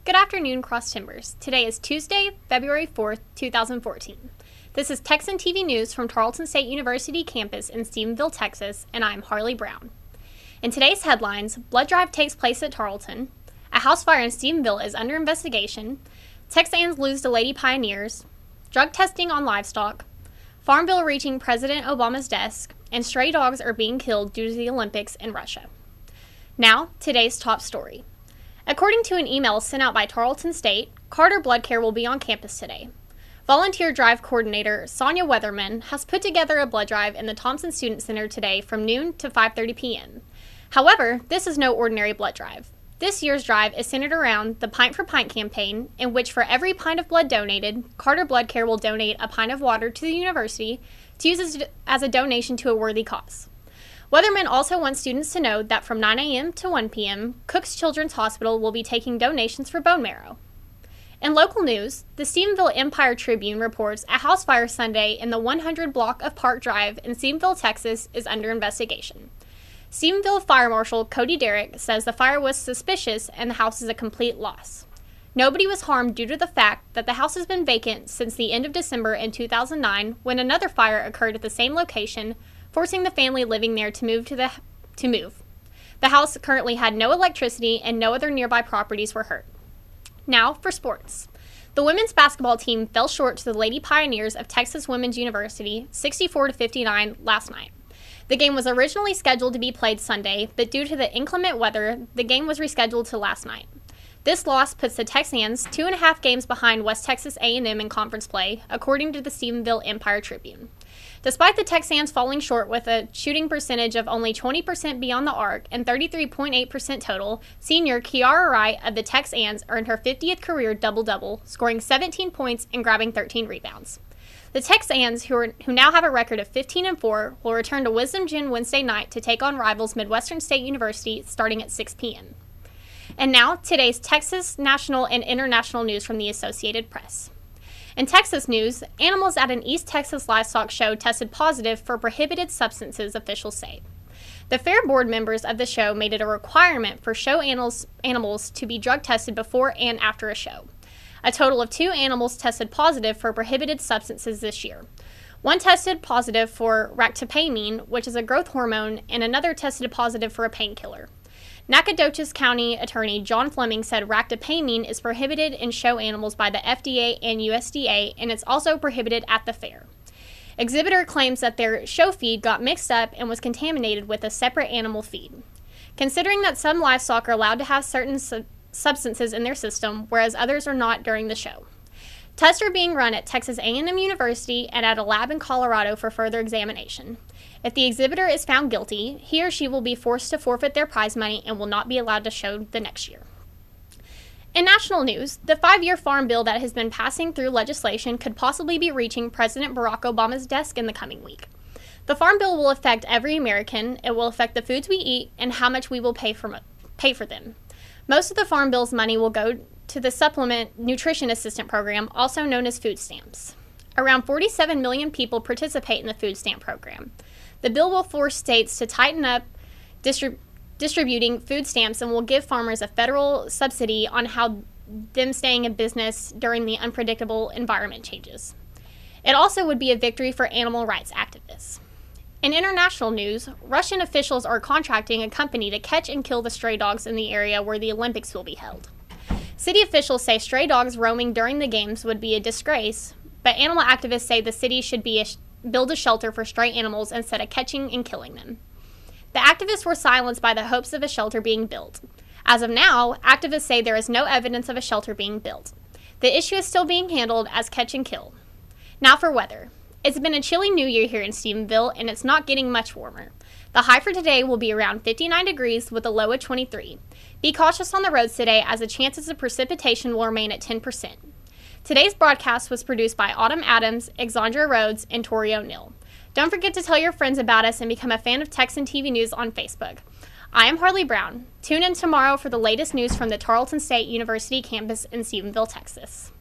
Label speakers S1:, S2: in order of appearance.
S1: Good afternoon, Cross Timbers. Today is Tuesday, February 4th, 2014. This is Texan TV News from Tarleton State University campus in Stephenville, Texas, and I'm Harley Brown. In today's headlines, blood drive takes place at Tarleton, a house fire in Stephenville is under investigation, Texans lose to Lady Pioneers, drug testing on livestock, Farm Bill reaching President Obama's desk, and stray dogs are being killed due to the Olympics in Russia. Now, today's top story. According to an email sent out by Tarleton State, Carter Blood Care will be on campus today. Volunteer drive coordinator Sonia Weatherman has put together a blood drive in the Thompson Student Center today from noon to 5:30 p.m. However, this is no ordinary blood drive. This year's drive is centered around the Pint for Pint campaign, in which for every pint of blood donated, Carter Blood Care will donate a pint of water to the university to use as a donation to a worthy cause. Weatherman also wants students to know that from 9 a.m. to 1 p.m., Cook's Children's Hospital will be taking donations for bone marrow. In local news, the Stephenville Empire-Tribune reports a house fire Sunday in the 100 block of Park Drive in Stephenville, Texas, is under investigation. Stephenville Fire Marshal Cody Derrick says the fire was suspicious and the house is a complete loss. Nobody was harmed due to the fact that the house has been vacant since the end of December in 2009 when another fire occurred at the same location, forcing the family living there to move. The house currently had no electricity and no other nearby properties were hurt. Now for sports. The women's basketball team fell short to the Lady Pioneers of Texas Women's University 64-59 last night. The game was originally scheduled to be played Sunday, but due to the inclement weather, the game was rescheduled to last night. This loss puts the Texans 2.5 games behind West Texas A&M in conference play, according to the Stephenville Empire-Tribune. Despite the Texans falling short with a shooting percentage of only 20% beyond the arc and 33.8% total, senior Kiara Wright of the Texans earned her 50th career double-double, scoring 17 points and grabbing 13 rebounds. The Texans, who now have a record of 15-4, will return to Wisdom Gym Wednesday night to take on rivals Midwestern State University starting at 6 p.m. And now, today's Texas national and international news from the Associated Press. In Texas news, animals at an East Texas livestock show tested positive for prohibited substances, officials say. The fair board members of the show made it a requirement for show animals to be drug tested before and after a show. A total of 2 animals tested positive for prohibited substances this year. One tested positive for ractopamine, which is a growth hormone, and another tested positive for a painkiller. Nacogdoches County Attorney John Fleming said ractopamine is prohibited in show animals by the FDA and USDA, and it's also prohibited at the fair. Exhibitor claims that their show feed got mixed up and was contaminated with a separate animal feed. Considering that some livestock are allowed to have certain substances in their system, whereas others are not during the show. Tests are being run at Texas A&M University and at a lab in Colorado for further examination. If the exhibitor is found guilty, he or she will be forced to forfeit their prize money and will not be allowed to show the next year. In national news, the 5-year farm bill that has been passing through legislation could possibly be reaching President Barack Obama's desk in the coming week. The farm bill will affect every American. It will affect the foods we eat and how much we will pay for them. Most of the farm bill's money will go to the Supplement Nutrition Assistant Program, also known as food stamps. Around 47 million people participate in the food stamp program. The bill will force states to tighten up distributing food stamps and will give farmers a federal subsidy on how them staying in business during the unpredictable environment changes. It also would be a victory for animal rights activists. In international news, Russian officials are contracting a company to catch and kill the stray dogs in the area where the Olympics will be held. City officials say stray dogs roaming during the games would be a disgrace, but animal activists say the city should build a shelter for stray animals instead of catching and killing them. The activists were silenced by the hopes of a shelter being built. As of now, activists say there is no evidence of a shelter being built. The issue is still being handled as catch and kill. Now for weather. It's been a chilly new year here in Stephenville, and it's not getting much warmer. The high for today will be around 59 degrees with a low of 23. Be cautious on the roads today as the chances of precipitation will remain at 10%. Today's broadcast was produced by Autumn Adams, Exandra Rhodes, and Tori O'Neill. Don't forget to tell your friends about us and become a fan of Texan TV News on Facebook. I am Harley Brown. Tune in tomorrow for the latest news from the Tarleton State University campus in Stephenville, Texas.